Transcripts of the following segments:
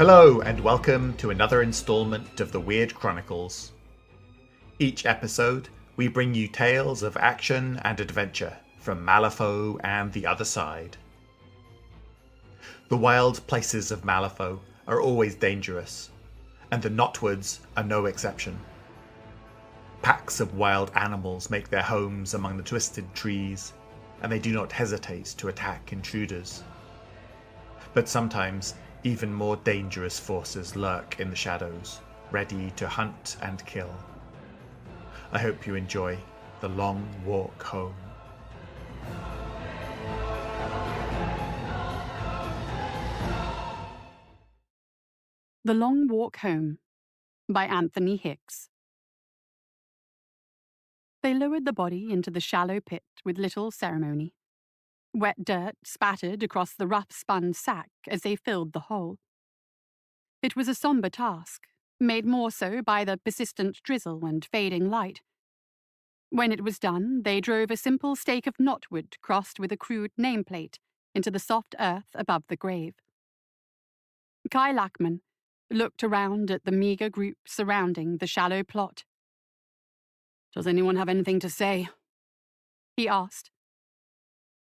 Hello and welcome to another installment of the Weird Chronicles. Each episode, we bring you tales of action and adventure from Malifaux and the other side. The wild places of Malifaux are always dangerous, and the Knotwoods are no exception. Packs of wild animals make their homes among the twisted trees, and they do not hesitate to attack intruders. But sometimes, even more dangerous forces lurk in the shadows, ready to hunt and kill. I hope you enjoy The Long Walk Home. The Long Walk Home by Anthony Hicks. They lowered the body into the shallow pit with little ceremony. Wet dirt spattered across the rough-spun sack as they filled the hole. It was a somber task, made more so by the persistent drizzle and fading light. When it was done, they drove a simple stake of knotwood crossed with a crude nameplate into the soft earth above the grave. Kai Lackman looked around at the meager group surrounding the shallow plot. "Does anyone have anything to say?" he asked.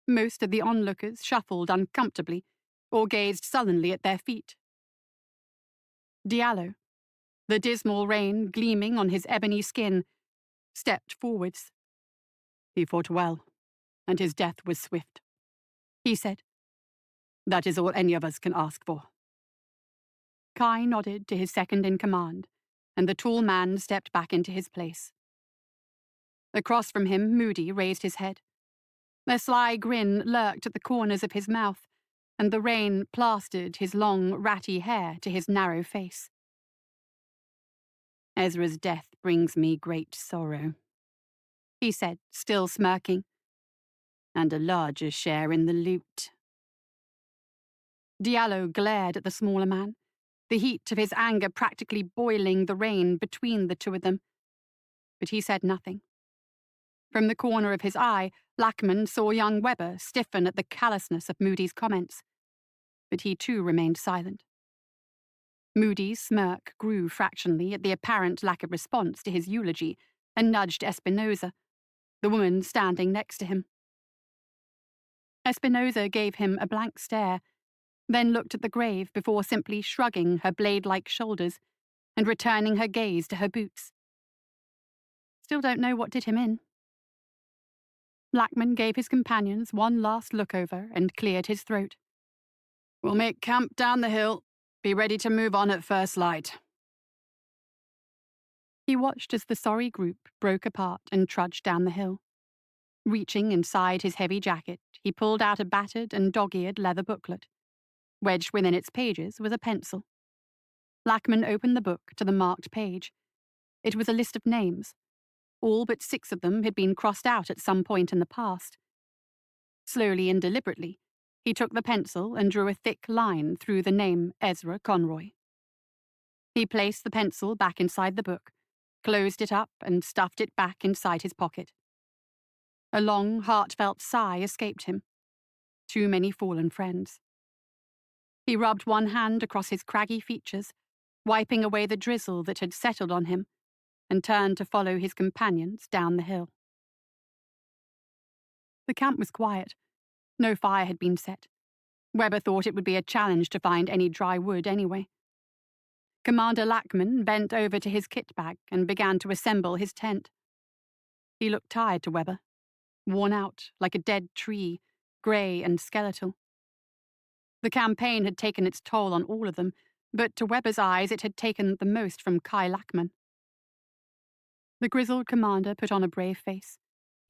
Most of the onlookers shuffled uncomfortably or gazed sullenly at their feet. Diallo, the dismal rain gleaming on his ebony skin, stepped forwards. "He fought well, and his death was swift," he said. "That is all any of us can ask for." Kai nodded to his second-in-command, and the tall man stepped back into his place. Across from him, Moody raised his head. A sly grin lurked at the corners of his mouth, and the rain plastered his long, ratty hair to his narrow face. "Ezra's death brings me great sorrow," he said, still smirking. "And a larger share in the loot." Diallo glared at the smaller man, the heat of his anger practically boiling the rain between the two of them. But he said nothing. From the corner of his eye, Lackman saw young Webber stiffen at the callousness of Moody's comments. But he too remained silent. Moody's smirk grew fractionally at the apparent lack of response to his eulogy and nudged Espinosa, the woman standing next to him. Espinosa gave him a blank stare, then looked at the grave before simply shrugging her blade-like shoulders and returning her gaze to her boots. "Still don't know what did him in." Lackman gave his companions one last look over and cleared his throat. "We'll make camp down the hill. Be ready to move on at first light." He watched as the sorry group broke apart and trudged down the hill. Reaching inside his heavy jacket, he pulled out a battered and dog-eared leather booklet. Wedged within its pages was a pencil. Lackman opened the book to the marked page. It was a list of names. All but 6 of them had been crossed out at some point in the past. Slowly and deliberately, he took the pencil and drew a thick line through the name Ezra Conroy. He placed the pencil back inside the book, closed it up, and stuffed it back inside his pocket. A long, heartfelt sigh escaped him. Too many fallen friends. He rubbed one hand across his craggy features, wiping away the drizzle that had settled on him, and turned to follow his companions down the hill. The camp was quiet. No fire had been set. Webber thought it would be a challenge to find any dry wood anyway. Commander Lackman bent over to his kit bag and began to assemble his tent. He looked tired to Webber, worn out like a dead tree, grey and skeletal. The campaign had taken its toll on all of them, but to Webber's eyes it had taken the most from Kai Lackman. The grizzled commander put on a brave face.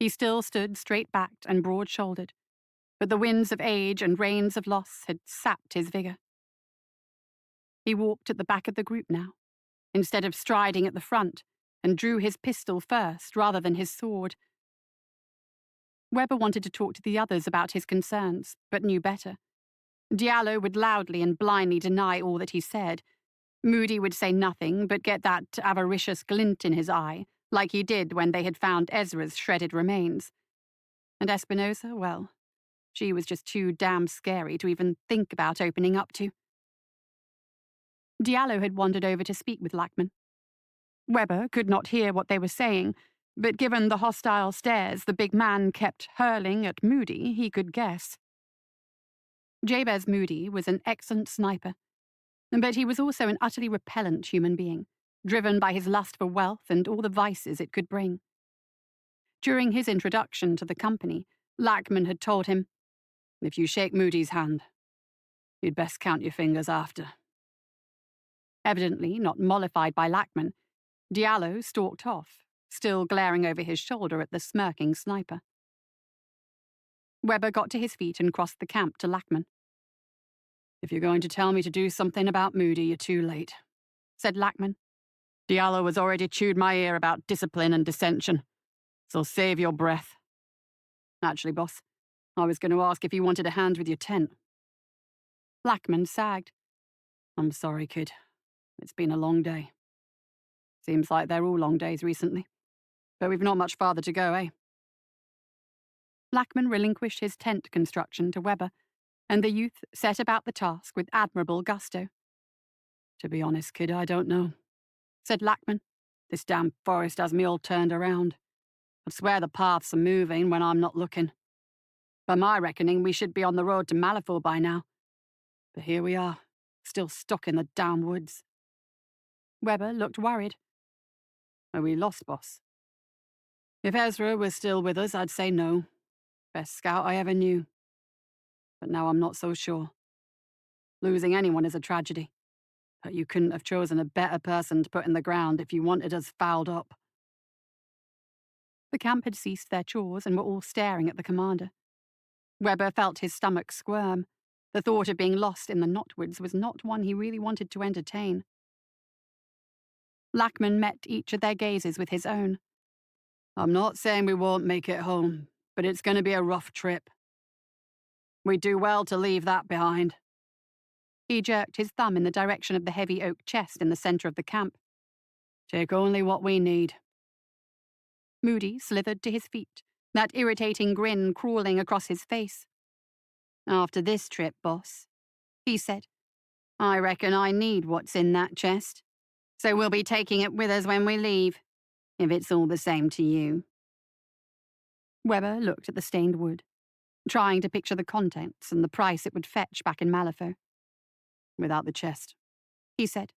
He still stood straight-backed and broad-shouldered, but the winds of age and rains of loss had sapped his vigor. He walked at the back of the group now, instead of striding at the front, and drew his pistol first rather than his sword. Webber wanted to talk to the others about his concerns, but knew better. Diallo would loudly and blindly deny all that he said. Moody would say nothing but get that avaricious glint in his eye, like he did when they had found Ezra's shredded remains. And Espinosa, well, she was just too damn scary to even think about opening up to. Diallo had wandered over to speak with Lackman. Webber could not hear what they were saying, but given the hostile stares the big man kept hurling at Moody, he could guess. Jabez Moody was an excellent sniper, but he was also an utterly repellent human being, driven by his lust for wealth and all the vices it could bring. During his introduction to the company, Lackman had told him, "If you shake Moody's hand, you'd best count your fingers after." Evidently not mollified by Lackman, Diallo stalked off, still glaring over his shoulder at the smirking sniper. Webber got to his feet and crossed the camp to Lackman. "If you're going to tell me to do something about Moody, you're too late," said Lackman. "Diallo has already chewed my ear about discipline and dissension, so save your breath. Actually, boss, I was going to ask if you wanted a hand with your tent." Lackman sagged. "I'm sorry, kid. It's been a long day. Seems like they're all long days recently. But we've not much farther to go, eh?" Lackman relinquished his tent construction to Webber, and the youth set about the task with admirable gusto. "To be honest, kid, I don't know," said Lackman. "This damn forest has me all turned around. I'd swear the paths are moving when I'm not looking. By my reckoning, we should be on the road to Malifaux by now. But here we are, still stuck in the damn woods." Webber looked worried. "Are we lost, boss?" "If Ezra was still with us, I'd say no. Best scout I ever knew. But now I'm not so sure. Losing anyone is a tragedy. But you couldn't have chosen a better person to put in the ground if you wanted us fouled up." The camp had ceased their chores and were all staring at the commander. Webber felt his stomach squirm. The thought of being lost in the Knotwoods was not one he really wanted to entertain. Lackman met each of their gazes with his own. "I'm not saying we won't make it home, but it's going to be a rough trip. We'd do well to leave that behind." He jerked his thumb in the direction of the heavy oak chest in the center of the camp. "Take only what we need." Moody slithered to his feet, that irritating grin crawling across his face. "After this trip, boss," he said, "I reckon I need what's in that chest. So we'll be taking it with us when we leave, if it's all the same to you." Webber looked at the stained wood, trying to picture the contents and the price it would fetch back in Malifaux. "Without the chest," he said,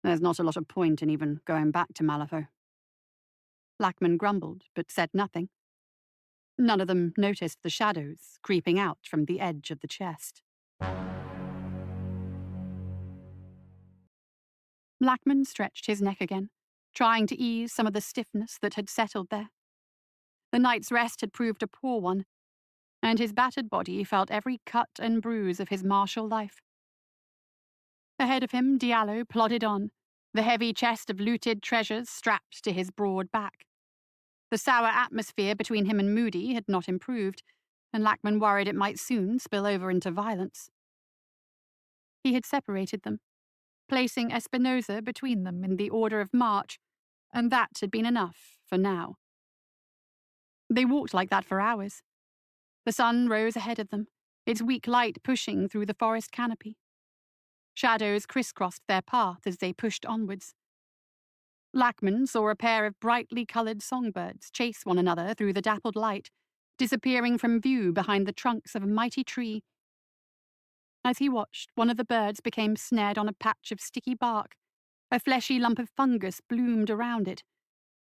"there's not a lot of point in even going back to Malifaux." Lackman grumbled, but said nothing. None of them noticed the shadows creeping out from the edge of the chest. Lackman stretched his neck again, trying to ease some of the stiffness that had settled there. The night's rest had proved a poor one, and his battered body felt every cut and bruise of his martial life. Ahead of him, Diallo plodded on, the heavy chest of looted treasures strapped to his broad back. The sour atmosphere between him and Moody had not improved, and Lackman worried it might soon spill over into violence. He had separated them, placing Espinosa between them in the order of march, and that had been enough for now. They walked like that for hours. The sun rose ahead of them, its weak light pushing through the forest canopy. Shadows crisscrossed their path as they pushed onwards. Lackman saw a pair of brightly coloured songbirds chase one another through the dappled light, disappearing from view behind the trunks of a mighty tree. As he watched, one of the birds became snared on a patch of sticky bark. A fleshy lump of fungus bloomed around it,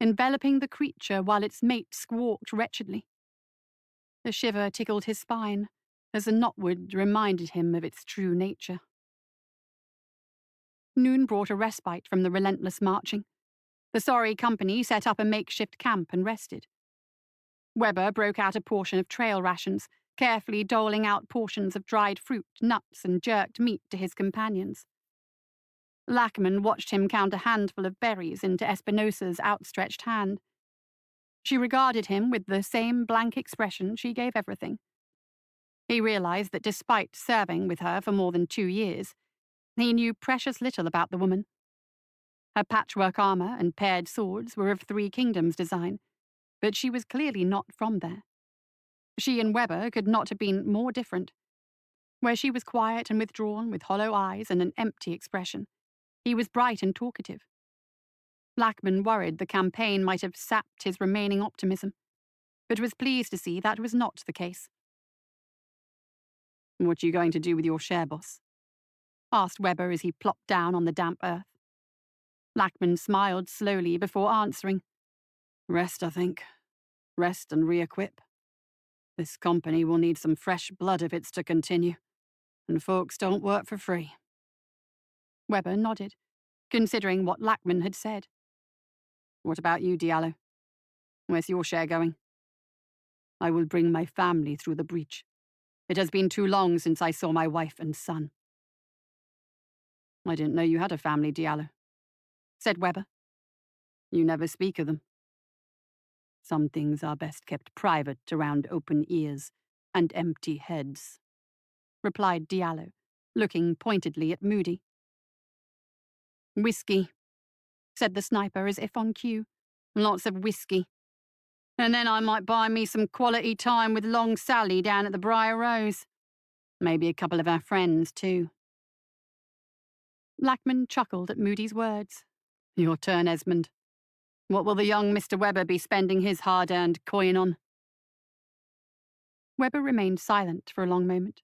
enveloping the creature while its mate squawked wretchedly. A shiver tickled his spine, as a knotwood reminded him of its true nature. Noon brought a respite from the relentless marching. The sorry company set up a makeshift camp and rested. Webber broke out a portion of trail rations, carefully doling out portions of dried fruit, nuts, and jerked meat to his companions. Lackman watched him count a handful of berries into Espinosa's outstretched hand. She regarded him with the same blank expression she gave everything. He realized that despite serving with her for more than 2 years, he knew precious little about the woman. Her patchwork armor and paired swords were of 3 Kingdoms design, but she was clearly not from there. She and Webber could not have been more different. Where she was quiet and withdrawn with hollow eyes and an empty expression, He was bright and talkative. Lackman worried the campaign might have sapped his remaining optimism, but was pleased to see that was not the case. "What are you going to do with your share, boss?" asked Webber as he plopped down on the damp earth. Lackman smiled slowly before answering. "Rest, I think. Rest and re-equip. This company will need some fresh blood if it's to continue, and folks don't work for free." Webber nodded, considering what Lackman had said. "What about you, Diallo? Where's your share going?" "I will bring my family through the breach. It has been too long since I saw my wife and son." "I didn't know you had a family, Diallo," said Webber. "You never speak of them." "Some things are best kept private around open ears and empty heads," replied Diallo, looking pointedly at Moody. "Whiskey," said the sniper as if on cue. "Lots of whiskey. And then I might buy me some quality time with Long Sally down at the Briar Rose. Maybe a couple of our friends, too." Lackman chuckled at Moody's words. "Your turn, Esmond. What will the young Mr. Webber be spending his hard-earned coin on?" Webber remained silent for a long moment.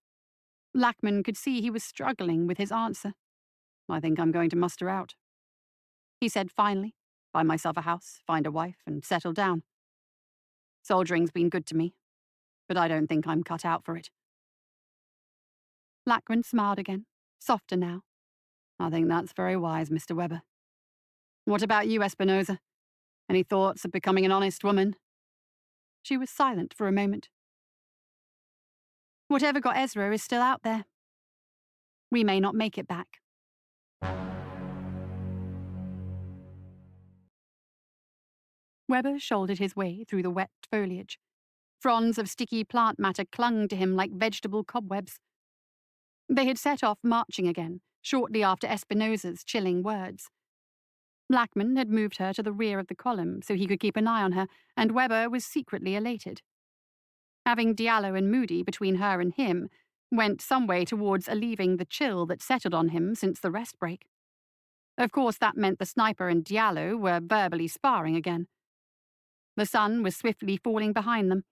Lackman could see he was struggling with his answer. "I think I'm going to muster out," he said finally. "Buy myself a house, find a wife, and settle down. Soldiering's been good to me, but I don't think I'm cut out for it." Lackman smiled again, softer now. "I think that's very wise, Mr. Webber. What about you, Espinosa? Any thoughts of becoming an honest woman?" She was silent for a moment. "Whatever got Ezra is still out there. We may not make it back." Webber shouldered his way through the wet foliage. Fronds of sticky plant matter clung to him like vegetable cobwebs. They had set off marching again, shortly after Espinosa's chilling words. Lackman had moved her to the rear of the column so he could keep an eye on her, and Webber was secretly elated. Having Diallo and Moody between her and him went some way towards alleviating the chill that settled on him since the rest break. Of course, that meant the sniper and Diallo were verbally sparring again. The sun was swiftly falling behind them.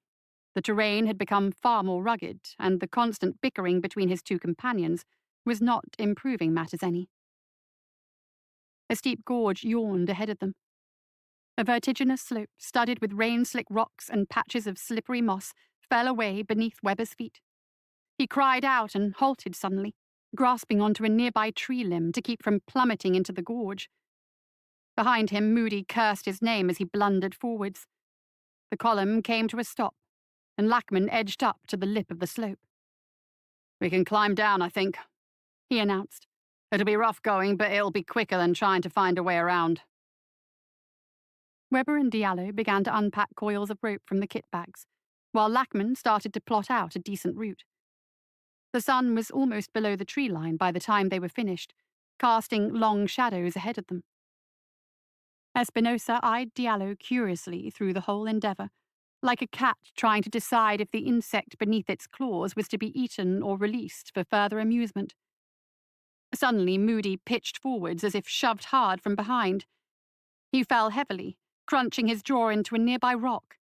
The terrain had become far more rugged, and the constant bickering between his two companions was not improving matters any. A steep gorge yawned ahead of them. A vertiginous slope, studded with rain-slick rocks and patches of slippery moss, fell away beneath Webber's feet. He cried out and halted suddenly, grasping onto a nearby tree limb to keep from plummeting into the gorge. Behind him, Moody cursed his name as he blundered forwards. The column came to a stop, and Lackman edged up to the lip of the slope. "We can climb down, I think," he announced. "It'll be rough going, but it'll be quicker than trying to find a way around." Webber and Diallo began to unpack coils of rope from the kit bags, while Lackman started to plot out a decent route. The sun was almost below the tree line by the time they were finished, casting long shadows ahead of them. Espinosa eyed Diallo curiously through the whole endeavor, like a cat trying to decide if the insect beneath its claws was to be eaten or released for further amusement. Suddenly, Moody pitched forwards as if shoved hard from behind. He fell heavily, crunching his jaw into a nearby rock.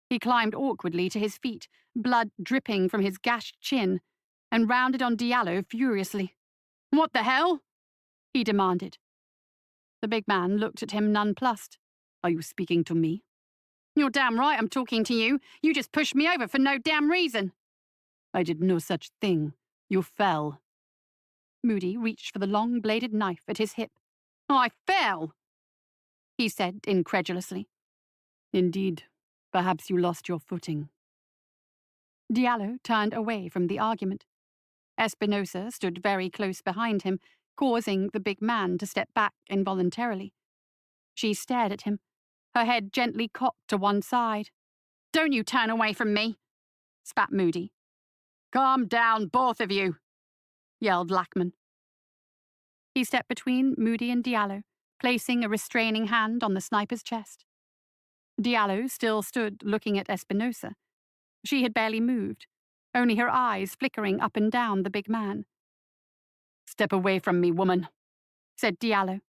He climbed awkwardly to his feet, blood dripping from his gashed chin, and rounded on Diallo furiously. "What the hell?" he demanded. The big man looked at him nonplussed. "Are you speaking to me?" "You're damn right I'm talking to you. You just pushed me over for no damn reason." "I did no such thing. You fell." Moody reached for the long-bladed knife at his hip. "I fell," he said incredulously. "Indeed. Perhaps you lost your footing." Diallo turned away from the argument. Espinosa stood very close behind him, causing the big man to step back involuntarily. She stared at him, her head gently cocked to one side. "Don't you turn away from me," spat Moody. "Calm down, both of you," yelled Lackman. He stepped between Moody and Diallo, placing a restraining hand on the sniper's chest. Diallo still stood looking at Espinosa. She had barely moved, only her eyes flickering up and down the big man. "Step away from me, woman," said Diallo.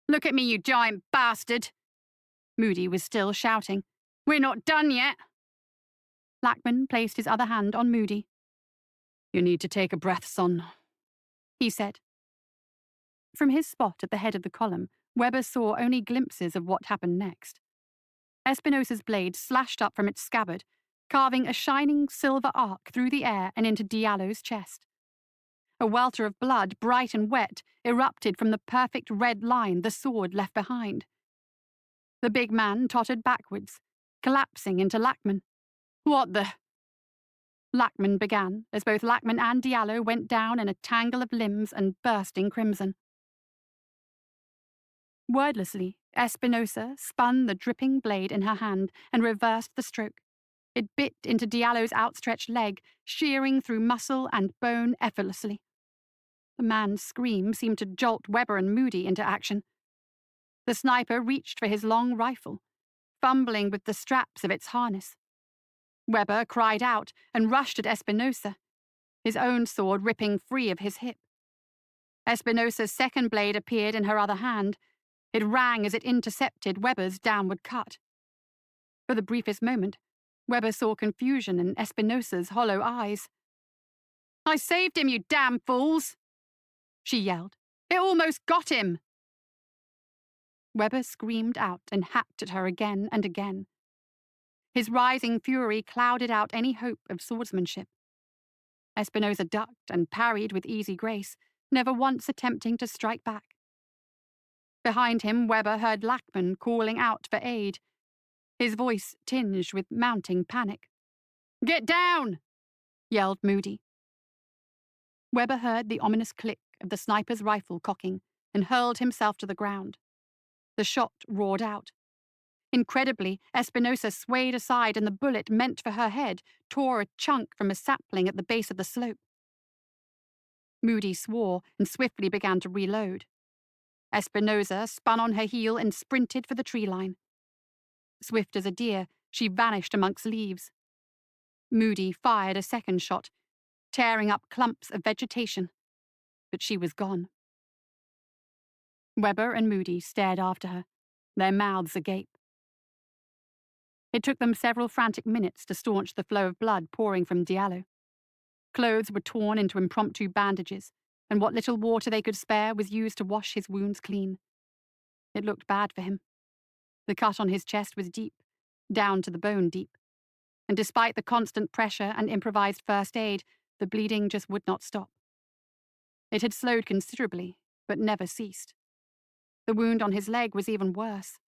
"Look at me, you giant bastard!" Moody was still shouting. "We're not done yet!" Lackman placed his other hand on Moody. "You need to take a breath, son," he said. From his spot at the head of the column, Webber saw only glimpses of what happened next. Espinosa's blade slashed up from its scabbard, carving a shining silver arc through the air and into Diallo's chest. A welter of blood, bright and wet, erupted from the perfect red line the sword left behind. The big man tottered backwards, collapsing into Lackman. "What the—" Lackman began, as both Lackman and Diallo went down in a tangle of limbs and bursting crimson. Wordlessly, Espinosa spun the dripping blade in her hand and reversed the stroke. It bit into Diallo's outstretched leg, shearing through muscle and bone effortlessly. The man's scream seemed to jolt Webber and Moody into action. The sniper reached for his long rifle, fumbling with the straps of its harness. Webber cried out and rushed at Espinosa, his own sword ripping free of his hip. Espinosa's second blade appeared in her other hand. It rang as it intercepted Webber's downward cut. For the briefest moment, Webber saw confusion in Espinosa's hollow eyes. "I saved him, you damn fools!" she yelled. "It almost got him!" Webber screamed out and hacked at her again and again. His rising fury clouded out any hope of swordsmanship. Espinosa ducked and parried with easy grace, never once attempting to strike back. Behind him, Webber heard Lackman calling out for aid, his voice tinged with mounting panic. "Get down!" yelled Moody. Webber heard the ominous click of the sniper's rifle cocking and hurled himself to the ground. The shot roared out. Incredibly, Espinosa swayed aside and the bullet meant for her head tore a chunk from a sapling at the base of the slope. Moody swore and swiftly began to reload. Espinosa spun on her heel and sprinted for the tree line. Swift as a deer, she vanished amongst leaves. Moody fired a second shot, tearing up clumps of vegetation, but she was gone. Webber and Moody stared after her, their mouths agape. It took them several frantic minutes to staunch the flow of blood pouring from Diallo. Clothes were torn into impromptu bandages, and what little water they could spare was used to wash his wounds clean. It looked bad for him. The cut on his chest was deep, down to the bone deep, and despite the constant pressure and improvised first aid, the bleeding just would not stop. It had slowed considerably, but never ceased. The wound on his leg was even worse.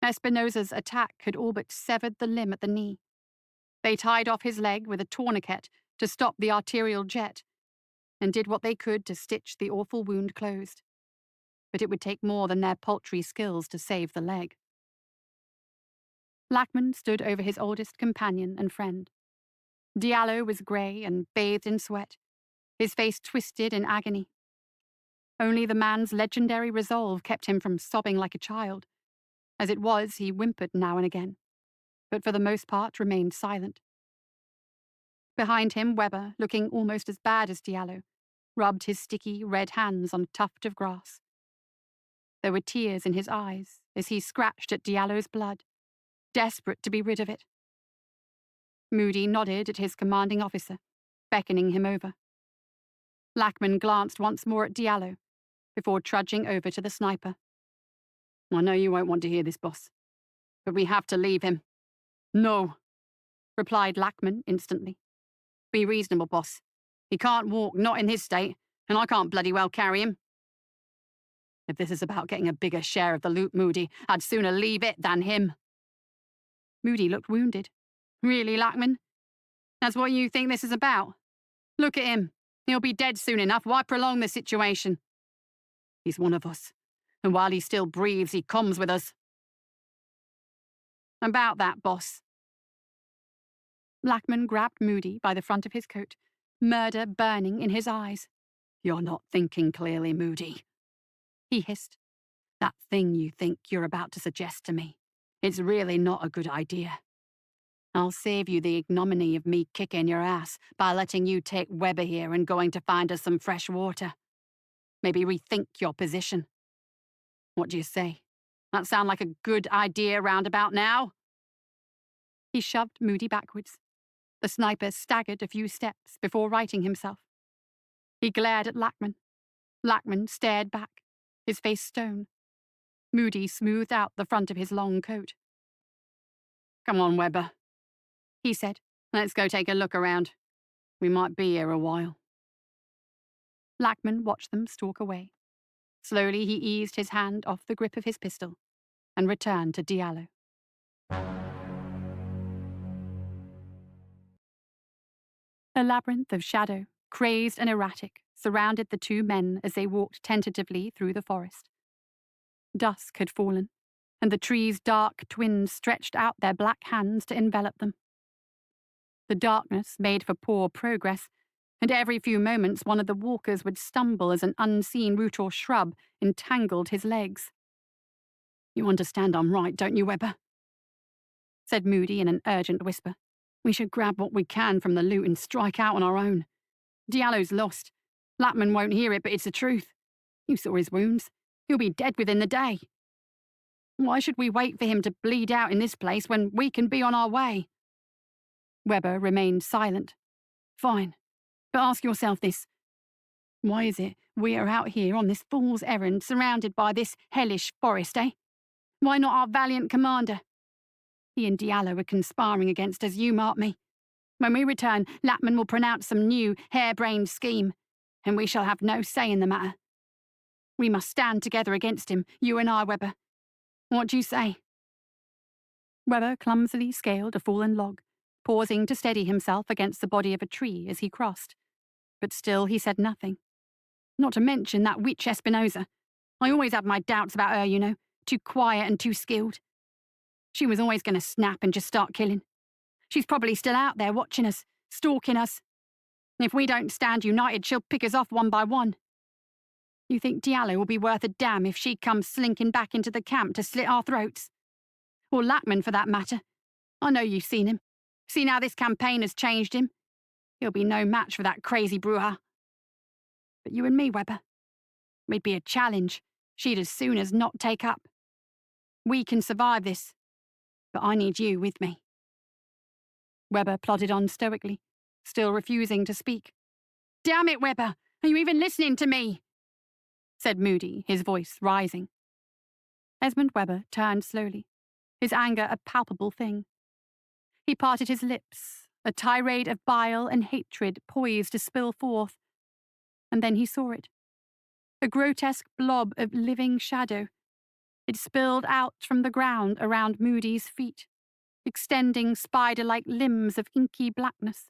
Espinosa's attack had all but severed the limb at the knee. They tied off his leg with a tourniquet to stop the arterial jet, and did what they could to stitch the awful wound closed. But it would take more than their paltry skills to save the leg. Lackman stood over his oldest companion and friend. Diallo was grey and bathed in sweat, his face twisted in agony. Only the man's legendary resolve kept him from sobbing like a child. As it was, he whimpered now and again, but for the most part remained silent. Behind him, Webber, looking almost as bad as Diallo, rubbed his sticky, red hands on a tuft of grass. There were tears in his eyes as he scratched at Diallo's blood, desperate to be rid of it. Moody nodded at his commanding officer, beckoning him over. Lackman glanced once more at Diallo, before trudging over to the sniper. "I know you won't want to hear this, boss, but we have to leave him." "No," replied Lackman instantly. "Be reasonable, boss. He can't walk, not in his state, and I can't bloody well carry him." "If this is about getting a bigger share of the loot, Moody, I'd sooner leave it than him." Moody looked wounded. "Really, Lackman? That's what you think this is about? Look at him. He'll be dead soon enough. Why prolong the situation?" "He's one of us, and while he still breathes, he comes with us." "About that, boss." Lackman grabbed Moody by the front of his coat, murder burning in his eyes. "You're not thinking clearly, Moody," he hissed. "That thing you think you're about to suggest to me, it's really not a good idea. I'll save you the ignominy of me kicking your ass by letting you take Webber here and going to find us some fresh water. Maybe rethink your position. What do you say? That sound like a good idea roundabout now? He shoved Moody backwards. The sniper staggered a few steps before righting himself. He glared at Lackman. Lackman stared back, his face stone. Moody smoothed out the front of his long coat. Come on, Webber, he said. Let's go take a look around. We might be here a while. Lackman watched them stalk away. Slowly he eased his hand off the grip of his pistol and returned to Diallo. A labyrinth of shadow, crazed and erratic, surrounded the two men as they walked tentatively through the forest. Dusk had fallen, and the trees' dark twins stretched out their black hands to envelop them. The darkness made for poor progress, and every few moments one of the walkers would stumble as an unseen root or shrub entangled his legs. You understand I'm right, don't you, Webber? Said Moody in an urgent whisper. We should grab what we can from the loot and strike out on our own. Diallo's lost. Lackman won't hear it, but it's the truth. You saw his wounds. He'll be dead within the day. Why should we wait for him to bleed out in this place when we can be on our way? Webber remained silent. Fine, but ask yourself this. Why is it we are out here on this fool's errand surrounded by this hellish forest, eh? Why not our valiant commander? He and Diallo are conspiring against us, you mark me. When we return, Lackman will pronounce some new, harebrained scheme, and we shall have no say in the matter. We must stand together against him, you and I, Webber. What do you say? Webber clumsily scaled a fallen log, pausing to steady himself against the body of a tree as he crossed. But still he said nothing. Not to mention that witch Espinosa. I always had my doubts about her, you know, too quiet and too skilled. She was always going to snap and just start killing. She's probably still out there watching us, stalking us. If we don't stand united, she'll pick us off one by one. You think Diallo will be worth a damn if she comes slinking back into the camp to slit our throats? Or Lackman, for that matter. I know you've seen him. Seen how this campaign has changed him. He'll be no match for that crazy Bruja. But you and me, Webber, we'd be a challenge she'd as soon as not take up. We can survive this, but I need you with me. Webber plodded on stoically, still refusing to speak. Damn it, Webber! Are you even listening to me? Said Moody, his voice rising. Esmond Webber turned slowly, his anger a palpable thing. He parted his lips, a tirade of bile and hatred poised to spill forth, and then he saw it. A grotesque blob of living shadow. It spilled out from the ground around Moody's feet, extending spider-like limbs of inky blackness.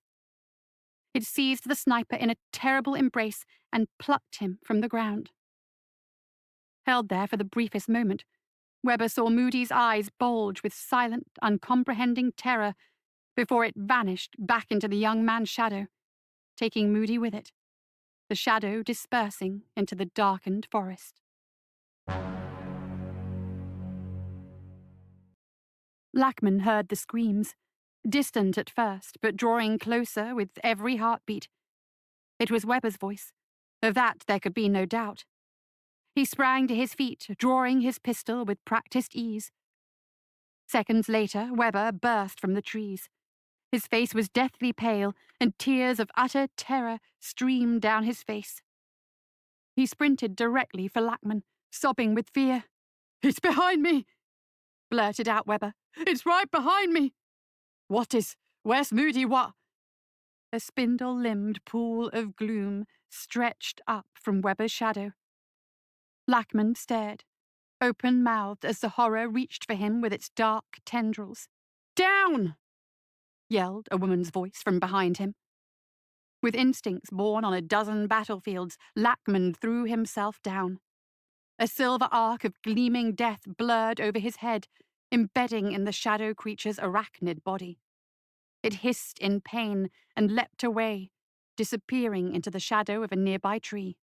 It seized the sniper in a terrible embrace and plucked him from the ground. Held there for the briefest moment, Webber saw Moody's eyes bulge with silent, uncomprehending terror before it vanished back into the young man's shadow, taking Moody with it, the shadow dispersing into the darkened forest. Lackman heard the screams, distant at first, but drawing closer with every heartbeat. It was Webber's voice. Of that there could be no doubt. He sprang to his feet, drawing his pistol with practiced ease. Seconds later, Webber burst from the trees. His face was deathly pale, and tears of utter terror streamed down his face. He sprinted directly for Lackman, sobbing with fear. "It's behind me!" blurted out Webber. "It's right behind me!" Where's Moody, what? A spindle-limbed pool of gloom stretched up from Webber's shadow. Lackman stared, open-mouthed as the horror reached for him with its dark tendrils. "Down!" yelled a woman's voice from behind him. With instincts born on a dozen battlefields, Lackman threw himself down. A silver arc of gleaming death blurred over his head, embedding in the shadow creature's arachnid body. It hissed in pain and leapt away, disappearing into the shadow of a nearby tree.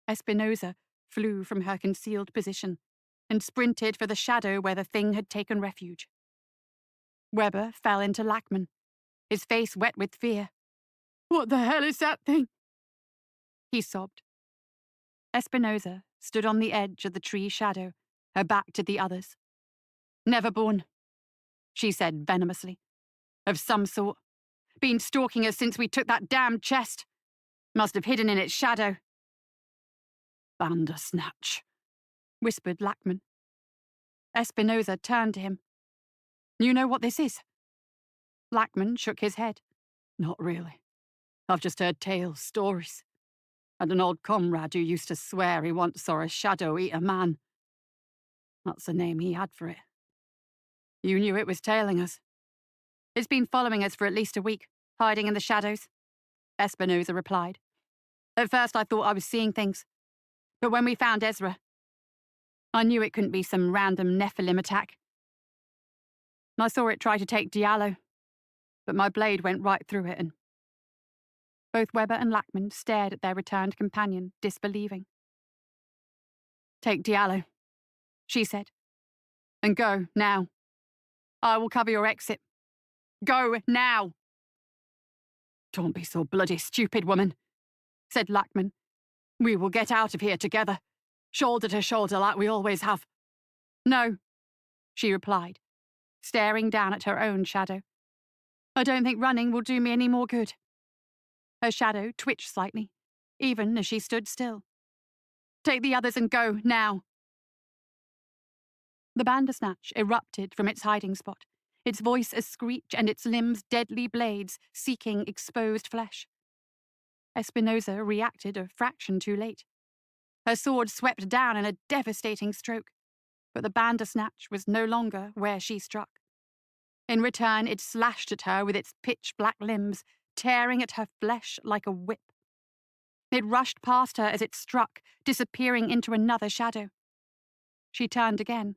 Espinosa flew from her concealed position and sprinted for the shadow where the thing had taken refuge. Webber fell into Lackman, his face wet with fear. "What the hell is that thing?" he sobbed. Espinosa stood on the edge of the tree shadow, her back to the others. "Never born," she said venomously. "Of some sort. Been stalking us since we took that damned chest. Must have hidden in its shadow." "Bandersnatch," whispered Lackman. Espinosa turned to him. "You know what this is?" Lackman shook his head. "Not really. I've just heard tales, stories. And an old comrade who used to swear he once saw a shadow eat a man. That's the name he had for it. You knew it was tailing us." "It's been following us for at least a week, hiding in the shadows," Espinosa replied. "At first I thought I was seeing things. But when we found Ezra, I knew it couldn't be some random Nephilim attack. I saw it try to take Diallo, but my blade went right through it and..." Both Weber and Lackman stared at their returned companion, disbelieving. "Take Diallo," she said. "And go, now. I will cover your exit. Go, now!" "Don't be so bloody stupid, woman," said Lackman. "We will get out of here together, shoulder to shoulder like we always have." "No," she replied, staring down at her own shadow. "I don't think running will do me any more good." Her shadow twitched slightly, even as she stood still. "Take the others and go, now." The Bandersnatch erupted from its hiding spot, its voice a screech and its limbs deadly blades seeking exposed flesh. Espinosa reacted a fraction too late. Her sword swept down in a devastating stroke, but the Bandersnatch was no longer where she struck. In return, it slashed at her with its pitch-black limbs, tearing at her flesh like a whip. It rushed past her as it struck, disappearing into another shadow. She turned again,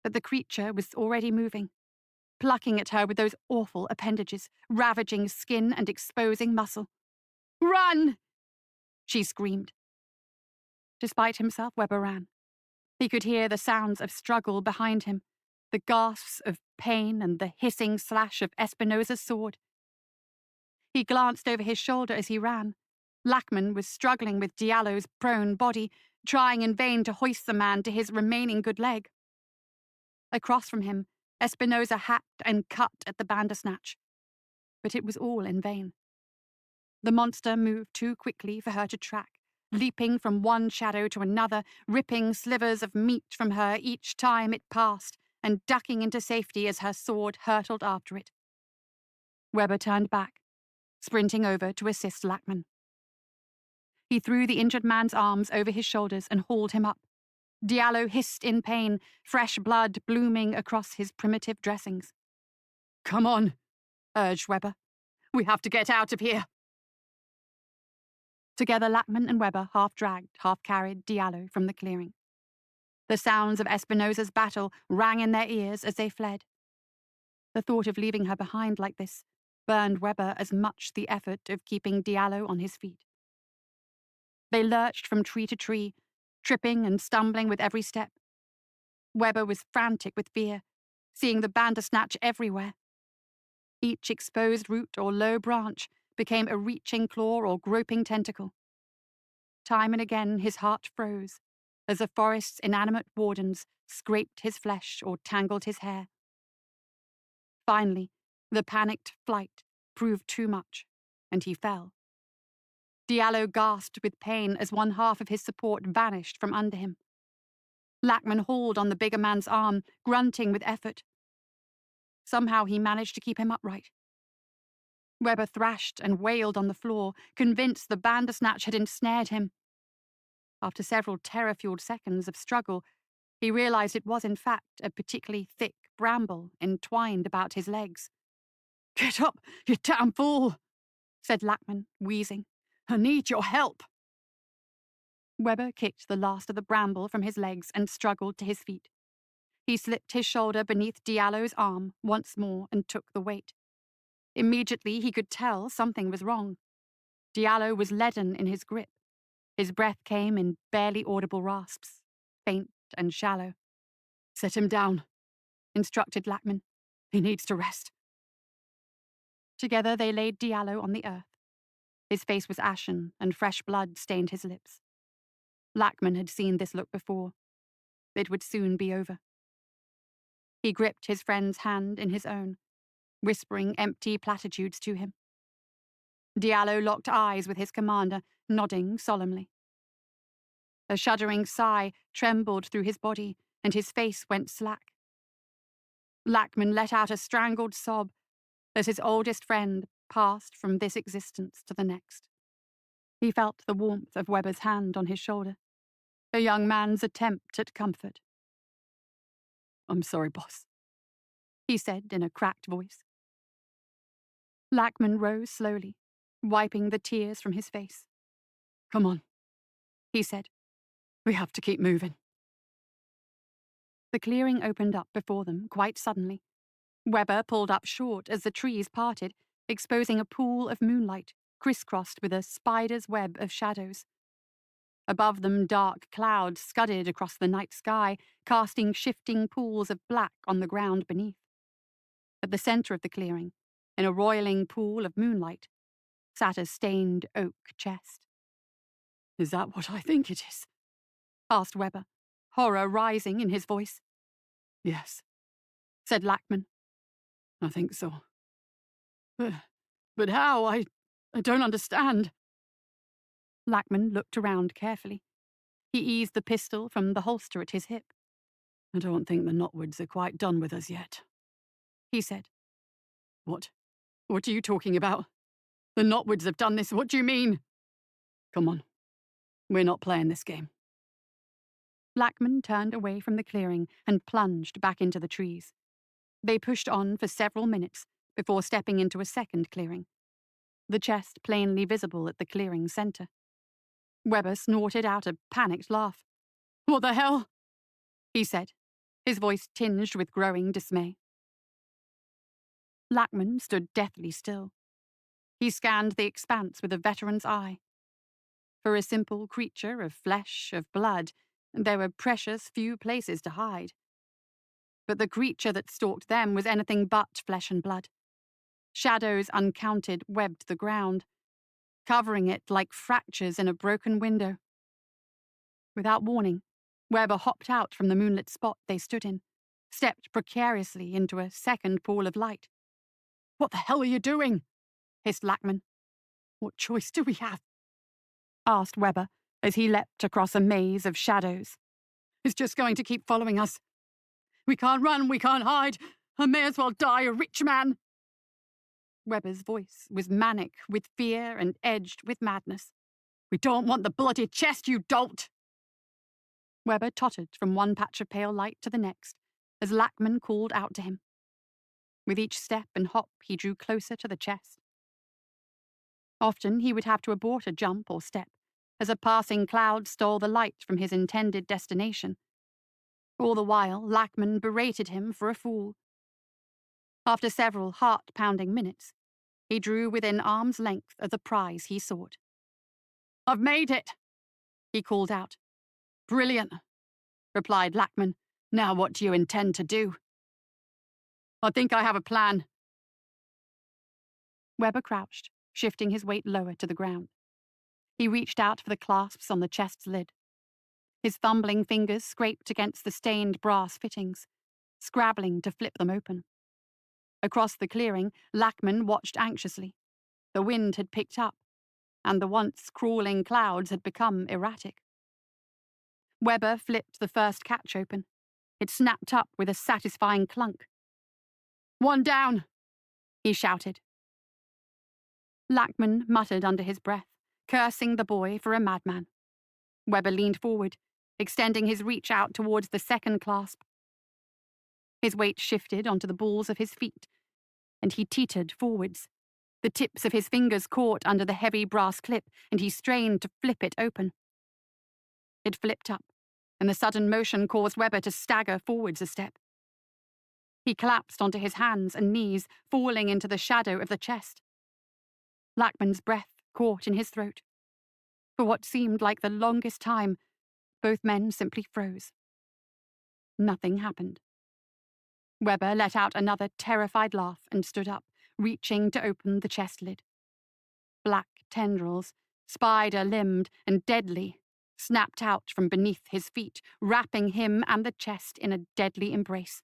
but the creature was already moving, plucking at her with those awful appendages, ravaging skin and exposing muscle. "Run!" she screamed. Despite himself, Weber ran. He could hear the sounds of struggle behind him, the gasps of pain and the hissing slash of Espinosa's sword. He glanced over his shoulder as he ran. Lackman was struggling with Diallo's prone body, trying in vain to hoist the man to his remaining good leg. Across from him, Espinosa hacked and cut at the Bandersnatch. But it was all in vain. The monster moved too quickly for her to track, leaping from one shadow to another, ripping slivers of meat from her each time it passed, and ducking into safety as her sword hurtled after it. Weber turned back, sprinting over to assist Lackman. He threw the injured man's arms over his shoulders and hauled him up. Diallo hissed in pain, fresh blood blooming across his primitive dressings. "Come on," urged Weber. "We have to get out of here." Together, Lackman and Weber half-dragged, half-carried Diallo from the clearing. The sounds of Espinosa's battle rang in their ears as they fled. The thought of leaving her behind like this burned Weber as much the effort of keeping Diallo on his feet. They lurched from tree to tree, tripping and stumbling with every step. Weber was frantic with fear, seeing the Bandersnatch everywhere. Each exposed root or low branch became a reaching claw or groping tentacle. Time and again his heart froze as the forest's inanimate wardens scraped his flesh or tangled his hair. Finally, the panicked flight proved too much, and he fell. Diallo gasped with pain as one half of his support vanished from under him. Lackman hauled on the bigger man's arm, grunting with effort. Somehow he managed to keep him upright. Weber thrashed and wailed on the floor, convinced the Bandersnatch had ensnared him. After several terror-fueled seconds of struggle, he realized it was in fact a particularly thick bramble entwined about his legs. "Get up, you damn fool," said Lackman, wheezing. "I need your help." Weber kicked the last of the bramble from his legs and struggled to his feet. He slipped his shoulder beneath Diallo's arm once more and took the weight. Immediately he could tell something was wrong. Diallo was leaden in his grip. His breath came in barely audible rasps, faint and shallow. "Set him down," instructed Lackman. "He needs to rest." Together they laid Diallo on the earth. His face was ashen and fresh blood stained his lips. Lackman had seen this look before. It would soon be over. He gripped his friend's hand in his own, whispering empty platitudes to him. Diallo locked eyes with his commander, nodding solemnly. A shuddering sigh trembled through his body, and his face went slack. Lackman let out a strangled sob as his oldest friend passed from this existence to the next. He felt the warmth of Webber's hand on his shoulder, a young man's attempt at comfort. "I'm sorry, boss," he said in a cracked voice. Lackman rose slowly, wiping the tears from his face. "Come on," he said. "We have to keep moving." The clearing opened up before them quite suddenly. Webber pulled up short as the trees parted, exposing a pool of moonlight, crisscrossed with a spider's web of shadows. Above them, dark clouds scudded across the night sky, casting shifting pools of black on the ground beneath. At the center of the clearing, in a roiling pool of moonlight, sat a stained oak chest. "Is that what I think it is?" asked Webber, horror rising in his voice. "Yes," said Lackman. "I think so. But how? I don't understand." Lackman looked around carefully. He eased the pistol from the holster at his hip. "I don't think the Knotwoods are quite done with us yet," he said. What are you talking about? The Knotwoods have done this. What do you mean?" "Come on. We're not playing this game." Lackman turned away from the clearing and plunged back into the trees. They pushed on for several minutes before stepping into a second clearing, the chest plainly visible at the clearing's center. Webber snorted out a panicked laugh. "What the hell?" he said, his voice tinged with growing dismay. Lackman stood deathly still. He scanned the expanse with a veteran's eye. For a simple creature of flesh, of blood, there were precious few places to hide. But the creature that stalked them was anything but flesh and blood. Shadows uncounted webbed the ground, covering it like fractures in a broken window. Without warning, Webber hopped out from the moonlit spot they stood in, stepped precariously into a second pool of light. "What the hell are you doing?" hissed Lackman. "What choice do we have?" asked Webber as he leapt across a maze of shadows. "It's just going to keep following us. We can't run, we can't hide. I may as well die a rich man." Webber's voice was manic with fear and edged with madness. "We don't want the bloody chest, you dolt!" Webber tottered from one patch of pale light to the next as Lackman called out to him. With each step and hop, he drew closer to the chest. Often he would have to abort a jump or step as a passing cloud stole the light from his intended destination. All the while, Lackman berated him for a fool. After several heart-pounding minutes, he drew within arm's length of the prize he sought. "I've made it!" he called out. "Brilliant," replied Lackman. "Now what do you intend to do?" "I think I have a plan." Webber crouched, shifting his weight lower to the ground. He reached out for the clasps on the chest's lid. His fumbling fingers scraped against the stained brass fittings, scrabbling to flip them open. Across the clearing, Lackman watched anxiously. The wind had picked up, and the once crawling clouds had become erratic. Webber flipped the first catch open. It snapped up with a satisfying clunk. "One down!" he shouted. Lackman muttered under his breath, cursing the boy for a madman. Webber leaned forward, extending his reach out towards the second clasp. His weight shifted onto the balls of his feet, and he teetered forwards. The tips of his fingers caught under the heavy brass clip, and he strained to flip it open. It flipped up, and the sudden motion caused Webber to stagger forwards a step. He collapsed onto his hands and knees, falling into the shadow of the chest. Lackman's breath caught in his throat. For what seemed like the longest time, both men simply froze. Nothing happened. Webber let out another terrified laugh and stood up, reaching to open the chest lid. Black tendrils, spider-limbed and deadly, snapped out from beneath his feet, wrapping him and the chest in a deadly embrace.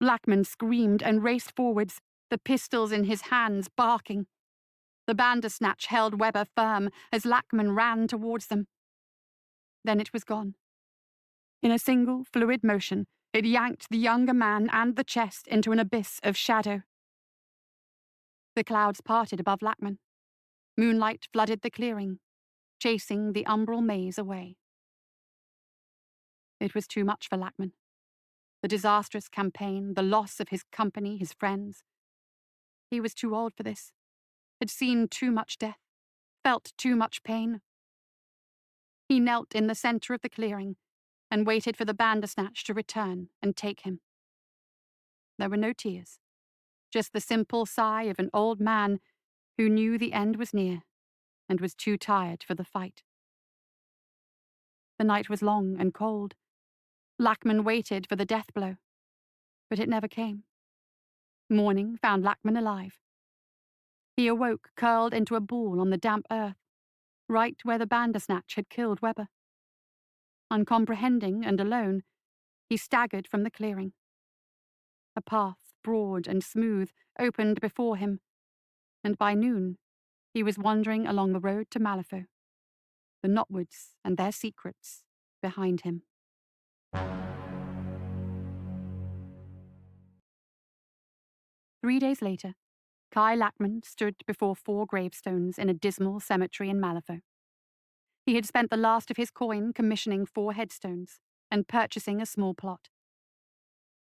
Lackman screamed and raced forwards, the pistols in his hands barking. The Bandersnatch held Webber firm as Lackman ran towards them. Then it was gone. In a single, fluid motion, it yanked the younger man and the chest into an abyss of shadow. The clouds parted above Lackman. Moonlight flooded the clearing, chasing the umbral maze away. It was too much for Lackman. The disastrous campaign, the loss of his company, his friends. He was too old for this, had seen too much death, felt too much pain. He knelt in the center of the clearing and waited for the Bandersnatch to return and take him. There were no tears, just the simple sigh of an old man who knew the end was near and was too tired for the fight. The night was long and cold. Lackman waited for the death blow, but it never came. Morning found Lackman alive. He awoke curled into a ball on the damp earth, right where the Bandersnatch had killed Webber. Uncomprehending and alone, he staggered from the clearing. A path, broad and smooth, opened before him, and by noon he was wandering along the road to Malifaux, the Knotwoods and their secrets behind him. 3 days later, Kai Lackman stood before 4 gravestones in a dismal cemetery in Malifaux. He had spent the last of his coin commissioning 4 headstones and purchasing a small plot.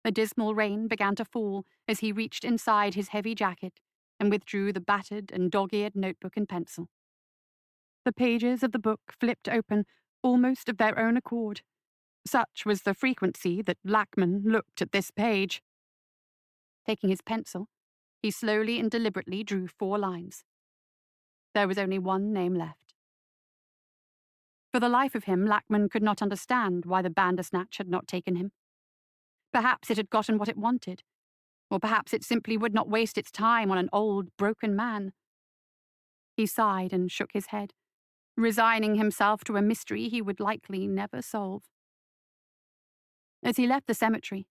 A dismal rain began to fall as he reached inside his heavy jacket and withdrew the battered and dog-eared notebook and pencil. The pages of the book flipped open almost of their own accord. Such was the frequency that Lackman looked at this page. Taking his pencil, he slowly and deliberately drew 4 lines. There was only one name left. For the life of him, Lackman could not understand why the Bandersnatch had not taken him. Perhaps it had gotten what it wanted, or perhaps it simply would not waste its time on an old, broken man. He sighed and shook his head, resigning himself to a mystery he would likely never solve. As he left the cemetery,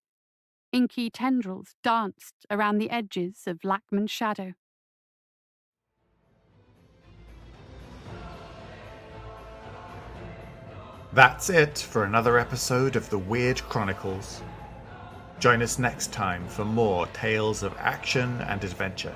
inky tendrils danced around the edges of Lackman's shadow. That's it for another episode of the Weird Chronicles. Join us next time for more tales of action and adventure.